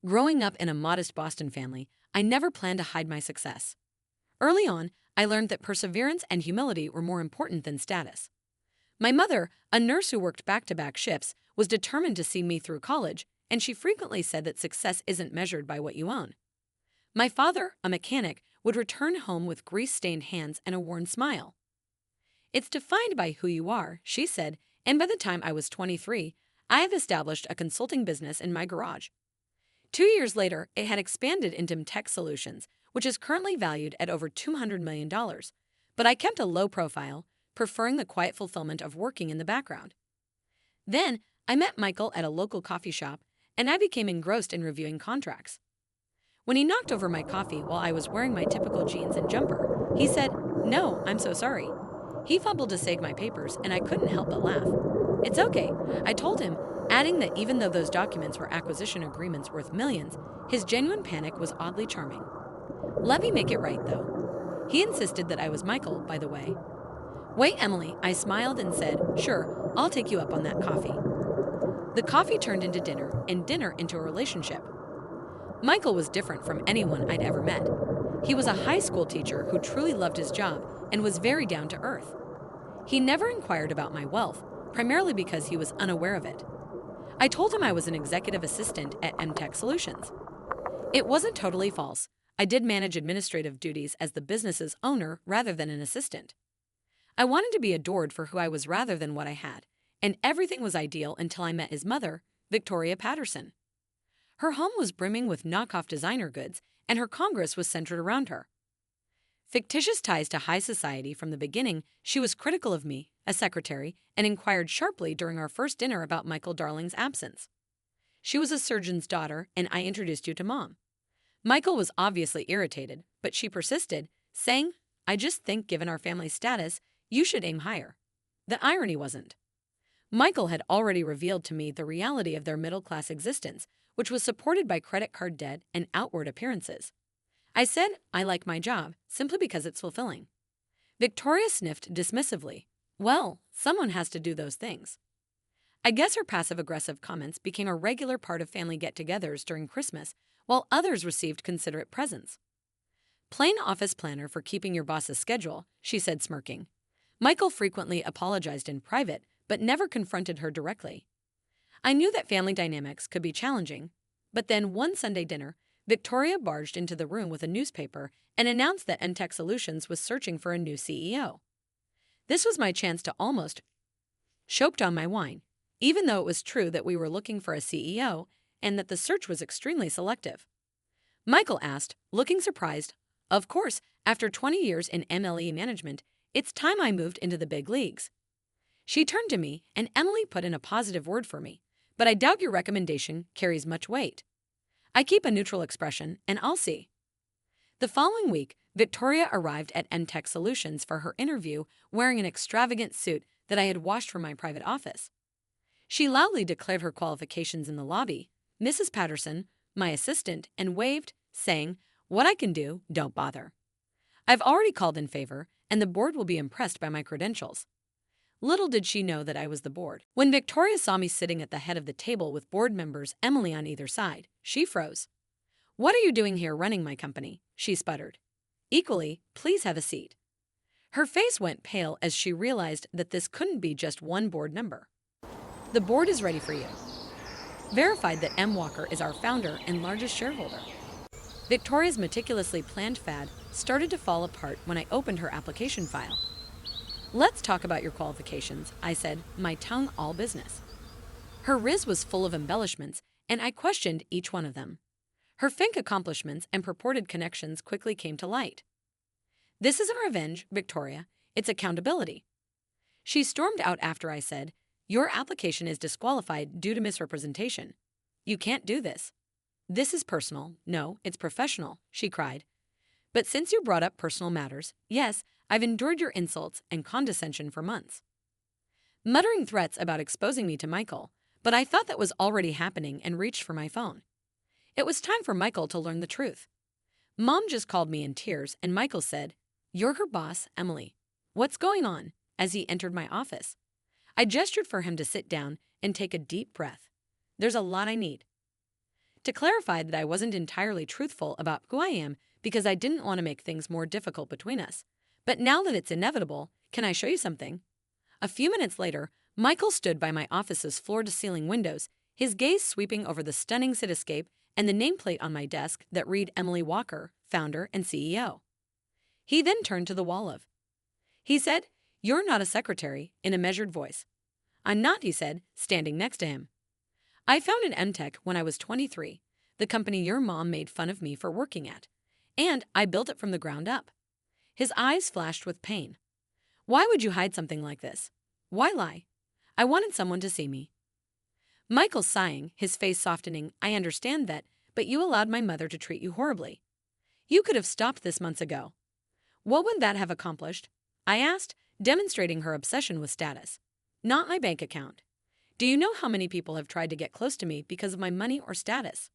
Growing up in a modest Boston family, I never planned to hide my success. Early on, I learned that perseverance and humility were more important than status. My mother, a nurse who worked back-to-back shifts, was determined to see me through college, and she frequently said that success isn't measured by what you own. My father, a mechanic, would return home with grease-stained hands and a worn smile. "It's defined by who you are," she said, and by the time I was 23, I have established a consulting business in my garage. 2 years later, it had expanded into Tech Solutions, which is currently valued at over $200 million. But I kept a low profile, preferring the quiet fulfillment of working in the background. Then, I met Michael at a local coffee shop, and I became engrossed in reviewing contracts. When he knocked over my coffee while I was wearing my typical jeans and jumper, he said, "No, I'm so sorry." He fumbled to save my papers, and I couldn't help but laugh. "It's okay," I told him, adding that even though those documents were acquisition agreements worth millions, his genuine panic was oddly charming. "Let me make it right, though." He insisted that I was Michael, by the way. "Wait, Emily," I smiled and said, "Sure, I'll take you up on that coffee." The coffee turned into dinner, and dinner into a relationship. Michael was different from anyone I'd ever met. He was a high school teacher who truly loved his job and was very down to earth. He never inquired about my wealth, primarily because he was unaware of it. I told him I was an executive assistant at Tech Solutions. It wasn't totally false. I did manage administrative duties as the business's owner rather than an assistant. I wanted to be adored for who I was rather than what I had, and everything was ideal until I met his mother, Victoria Patterson. Her home was brimming with knockoff designer goods, and her congress was centered around her. Fictitious ties to high society from the beginning, she was critical of me, a secretary, and inquired sharply during our first dinner about Michael Darling's absence. "She was a surgeon's daughter, and I introduced you to Mom." Michael was obviously irritated, but she persisted, saying, "I just think given our family status, you should aim higher." The irony wasn't. Michael had already revealed to me the reality of their middle-class existence, which was supported by credit card debt and outward appearances. I said I like my job simply because it's fulfilling. Victoria sniffed dismissively. "Well, someone has to do those things." I guess her passive-aggressive comments became a regular part of family get-togethers during Christmas, while others received considerate presents. "Plain office planner for keeping your boss's schedule," she said, smirking. Michael frequently apologized in private, but never confronted her directly. I knew that family dynamics could be challenging, but then one Sunday dinner, Victoria barged into the room with a newspaper and announced that Tech Solutions was searching for a new CEO. This was my chance to almost choke down my wine, even though it was true that we were looking for a CEO and that the search was extremely selective. Michael asked, looking surprised, "Of course, after 20 years in MLE management, it's time I moved into the big leagues." She turned to me, and Emily put in a positive word for me, "But I doubt your recommendation carries much weight." I keep a neutral expression, and I'll see. The following week, Victoria arrived at Tech Solutions for her interview wearing an extravagant suit that I had washed from my private office. She loudly declared her qualifications in the lobby, "Mrs. Patterson, my assistant," and waved, saying, "What I can do, don't bother." I've already called in favor, and the board will be impressed by my credentials. Little did she know that I was the board. When Victoria saw me sitting at the head of the table with board members Emily on either side, she froze. "What are you doing here running my company?" she sputtered. "Equally, please have a seat." Her face went pale as she realized that this couldn't be just one board member. "The board is ready for you." Verified that M. Walker is our founder and largest shareholder. Victoria's meticulously planned fad started to fall apart when I opened her application file. "Let's talk about your qualifications," I said, my tongue all business. Her riz was full of embellishments, and I questioned each one of them. Her fake accomplishments and purported connections quickly came to light. "This isn't revenge, Victoria. It's accountability." She stormed out after I said, "Your application is disqualified due to misrepresentation. You can't do this." "This is personal." "No, it's professional," she cried. "But since you brought up personal matters, yes, I've endured your insults and condescension for months." Muttering threats about exposing me to Michael, but I thought that was already happening and reached for my phone. It was time for Michael to learn the truth. Mom just called me in tears, and Michael said, "You're her boss, Emily. What's going on?" as he entered my office. I gestured for him to sit down and take a deep breath. "There's a lot I need to clarify that I wasn't entirely truthful about who I am because I didn't want to make things more difficult between us. But now that it's inevitable, can I show you something? A few minutes later, Michael stood by my office's floor-to-ceiling windows, his gaze sweeping over the stunning cityscape and the nameplate on my desk that read Emily Walker, founder and CEO. He then turned to the wall of. He said, "You're not a secretary," in a measured voice. "I'm not," he said, standing next to him. "I founded MTech when I was 23, the company your mom made fun of me for working at, and I built it from the ground up." His eyes flashed with pain. "Why would you hide something like this? Why lie? I wanted someone to see me." Michael sighing, his face softening, "I understand that, but you allowed my mother to treat you horribly. You could have stopped this months ago." "What would that have accomplished?" I asked, demonstrating her obsession with status. "Not my bank account. Do you know how many people have tried to get close to me because of my money or status?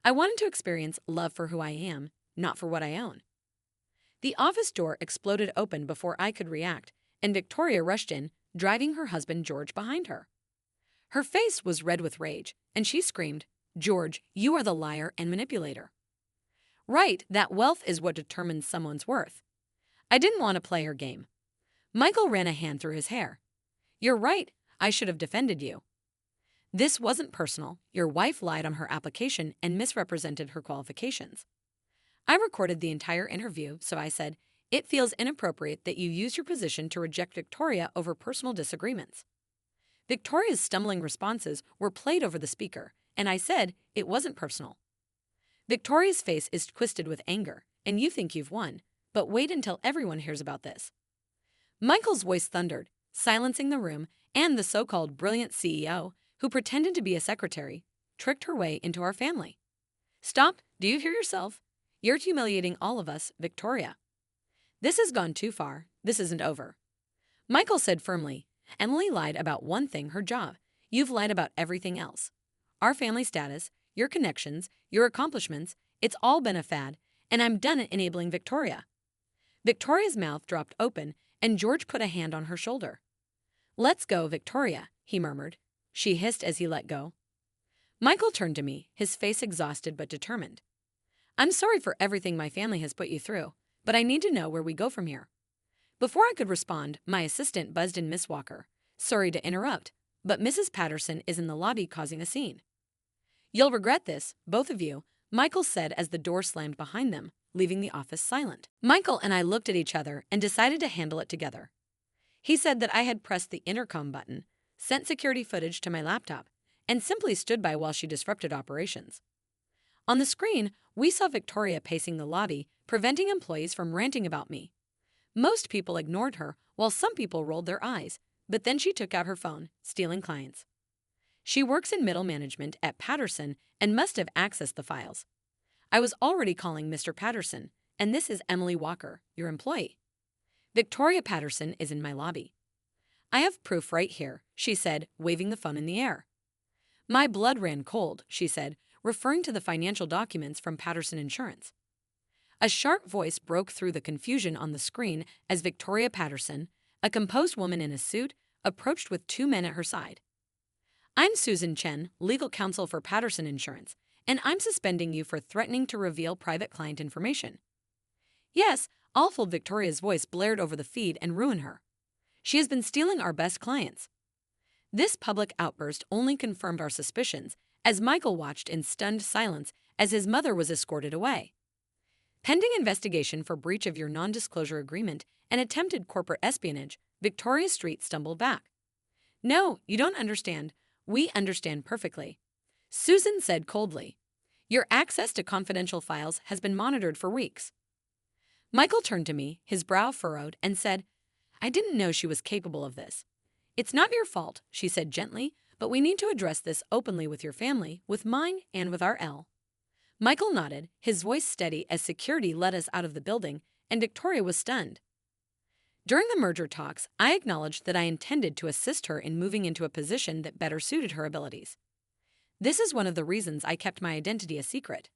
I wanted to experience love for who I am, not for what I own." The office door exploded open before I could react, and Victoria rushed in, driving her husband George behind her. Her face was red with rage, and she screamed, "George, you are the liar and manipulator." Right, that wealth is what determines someone's worth. I didn't want to play her game. Michael ran a hand through his hair. "You're right, I should have defended you. This wasn't personal. Your wife lied on her application and misrepresented her qualifications." I recorded the entire interview, so I said, "It feels inappropriate that you use your position to reject Victoria over personal disagreements." Victoria's stumbling responses were played over the speaker, and I said, "It wasn't personal." Victoria's face is twisted with anger, and you think you've won, but wait until everyone hears about this. Michael's voice thundered, silencing the room, and the so-called brilliant CEO, who pretended to be a secretary, tricked her way into our family. "Stop, do you hear yourself? You're humiliating all of us, Victoria. This has gone too far. This isn't over." Michael said firmly, "Emily lied about one thing, her job. You've lied about everything else. Our family status, your connections, your accomplishments, it's all been a fad, and I'm done at enabling Victoria." Victoria's mouth dropped open, and George put a hand on her shoulder. "Let's go, Victoria," he murmured. She hissed as he let go. Michael turned to me, his face exhausted but determined. "I'm sorry for everything my family has put you through, but I need to know where we go from here." Before I could respond, my assistant buzzed in Miss Walker. "Sorry to interrupt, but Mrs. Patterson is in the lobby causing a scene." "You'll regret this, both of you," Michael said as the door slammed behind them, leaving the office silent. Michael and I looked at each other and decided to handle it together. He said that I had pressed the intercom button, sent security footage to my laptop, and simply stood by while she disrupted operations. On the screen, we saw Victoria pacing the lobby, preventing employees from ranting about me. Most people ignored her, while some people rolled their eyes, but then she took out her phone, stealing clients. She works in middle management at Patterson and must have accessed the files. I was already calling Mr. Patterson, and this is Emily Walker, your employee. Victoria Patterson is in my lobby. "I have proof right here," she said, waving the phone in the air. "My blood ran cold," she said, referring to the financial documents from Patterson Insurance. A sharp voice broke through the confusion on the screen as Victoria Patterson, a composed woman in a suit, approached with two men at her side. "I'm Susan Chen, legal counsel for Patterson Insurance, and I'm suspending you for threatening to reveal private client information." "Yes," awful Victoria's voice blared over the feed and ruined her. "She has been stealing our best clients." This public outburst only confirmed our suspicions, as Michael watched in stunned silence as his mother was escorted away. "Pending investigation for breach of your non-disclosure agreement and attempted corporate espionage," Victoria Street stumbled back. "No, you don't understand. We understand perfectly," Susan said coldly. "Your access to confidential files has been monitored for weeks." Michael turned to me, his brow furrowed, and said, "I didn't know she was capable of this." "It's not your fault," she said gently, "but we need to address this openly with your family, with mine, and with our L." Michael nodded, his voice steady as security led us out of the building, and Victoria was stunned. During the merger talks, I acknowledged that I intended to assist her in moving into a position that better suited her abilities. This is one of the reasons I kept my identity a secret.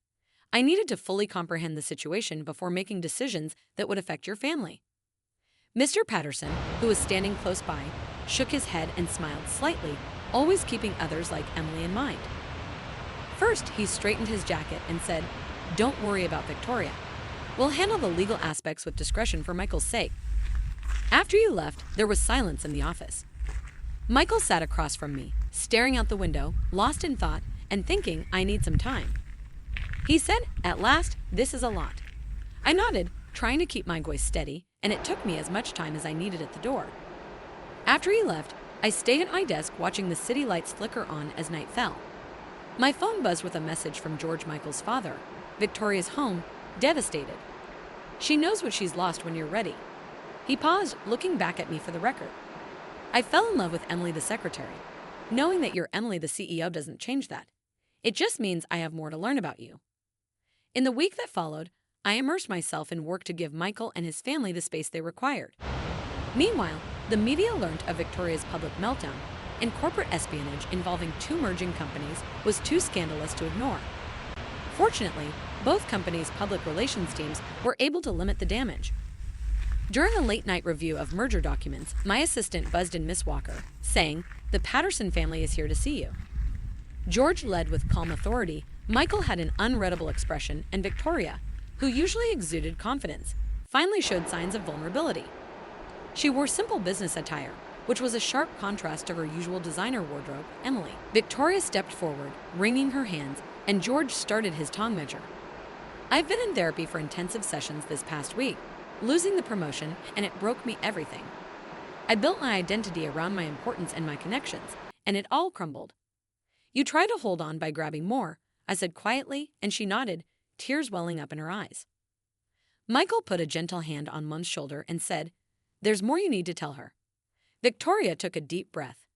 I needed to fully comprehend the situation before making decisions that would affect your family. Mr. Patterson, who was standing close by, shook his head and smiled slightly, always keeping others like Emily in mind. First, he straightened his jacket and said, "Don't worry about Victoria. We'll handle the legal aspects with discretion for Michael's sake." After you left, there was silence in the office. Michael sat across from me, staring out the window, lost in thought and thinking I need some time. He said, "At last, this is a lot." I nodded, trying to keep my voice steady, and it took me as much time as I needed at the door. After he left, I stayed at my desk watching the city lights flicker on as night fell. My phone buzzed with a message from George Michael's father, Victoria's home, devastated. "She knows what she's lost when you're ready." He paused, looking back at me for the record. "I fell in love with Emily the secretary. Knowing that you're Emily the CEO doesn't change that. It just means I have more to learn about you." In the week that followed, I immersed myself in work to give Michael and his family the space they required. Meanwhile, the media learned of Victoria's public meltdown, and corporate espionage involving two merging companies was too scandalous to ignore. Fortunately, both companies' public relations teams were able to limit the damage. During a late-night review of merger documents, my assistant buzzed in Miss Walker, saying, "The Patterson family is here to see you." George led with calm authority, Michael had an unreadable expression, and Victoria, who usually exuded confidence, finally showed signs of vulnerability. She wore simple business attire, which was a sharp contrast to her usual designer wardrobe, Emily. Victoria stepped forward, wringing her hands, and George started his tongue measure. "I've been in therapy for intensive sessions this past week, losing the promotion, and it broke me everything. I built my identity around my importance and my connections, and it all crumbled." "You try to hold on by grabbing more," I said quietly, and she nodded, tears welling up in her eyes. Michael put a gentle hand on Mom's shoulder and said, "There's more you need to tell her." Victoria took a deep breath.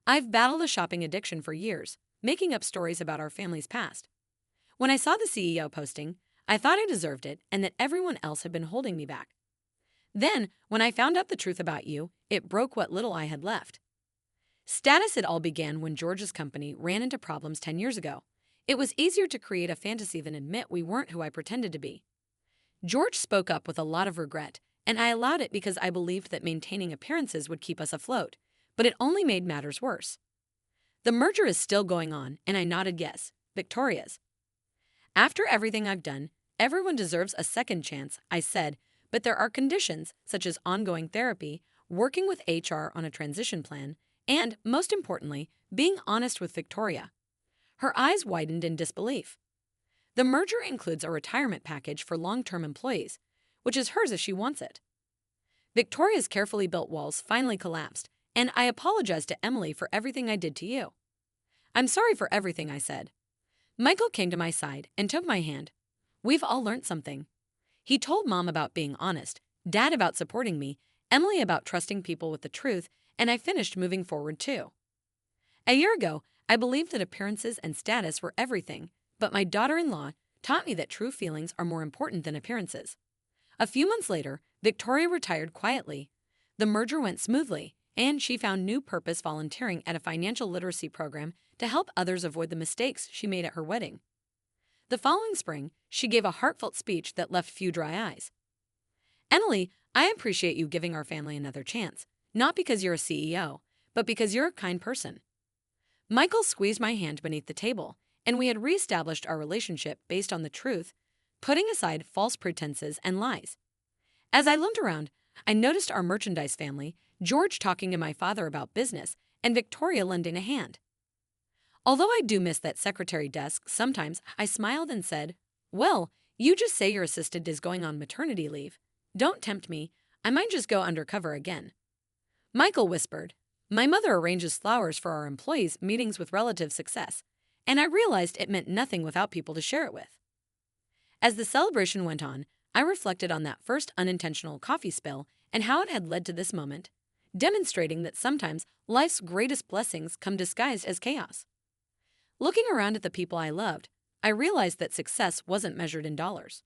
"I've battled a shopping addiction for years, making up stories about our family's past. When I saw the CEO posting, I thought I deserved it and that everyone else had been holding me back. Then, when I found out the truth about you, it broke what little I had left." Status. It all began when George's company ran into problems 10 years ago. It was easier to create a fantasy than admit we weren't who I pretended to be. George spoke up with a lot of regret, and I allowed it because I believed that maintaining appearances would keep us afloat, but it only made matters worse. "The merger is still going on," and I nodded yes, Victoria's. "After everything I've done, everyone deserves a second chance," I said, "but there are conditions such as ongoing therapy, working with HR on a transition plan, and, most importantly, being honest with Victoria." Her eyes widened in disbelief. "The merger includes a retirement package for long-term employees, which is hers if she wants it." Victoria's carefully built walls finally collapsed, and I apologized to Emily for everything I did to you. "I'm sorry for everything," I said. Michael came to my side and took my hand. "We've all learned something." He told Mom about being honest, Dad about supporting me, Emily about trusting people with the truth, and I finished moving forward too. A year ago, I believed that appearances and status were everything, but my daughter-in-law taught me that true feelings are more important than appearances. A few months later, Victoria retired quietly. The merger went smoothly, and she found new purpose volunteering at a financial literacy program to help others avoid the mistakes she made at her wedding. The following spring, she gave a heartfelt speech that left few dry eyes. "Emily, I appreciate you giving our family another chance, not because you're a CEO, but because you're a kind person." Michael squeezed my hand beneath the table, and we had reestablished our relationship based on the truth, putting aside false pretenses and lies. As I looked around, I noticed our merchandise family, George talking to my father about business, and Victoria lending a hand. Although I do miss that secretary desk sometimes, I smiled and said, "Well, you just say your assistant is going on maternity leave. Don't tempt me. I might just go undercover again." Michael whispered, "My mother arranges flowers for our employees' meetings with relative success, and I realized it meant nothing without people to share it with." As the celebration went on, I reflected on that first unintentional coffee spill and how it had led to this moment, demonstrating that sometimes life's greatest blessings come disguised as chaos. Looking around at the people I loved, I realized that success wasn't measured in dollars.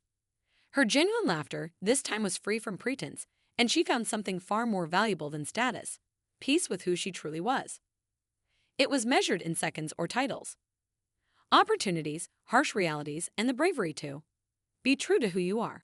Her genuine laughter this time was free from pretense, and she found something far more valuable than status: peace with who she truly was. It was measured in seconds or titles. Opportunities, harsh realities, and the bravery to be true to who you are.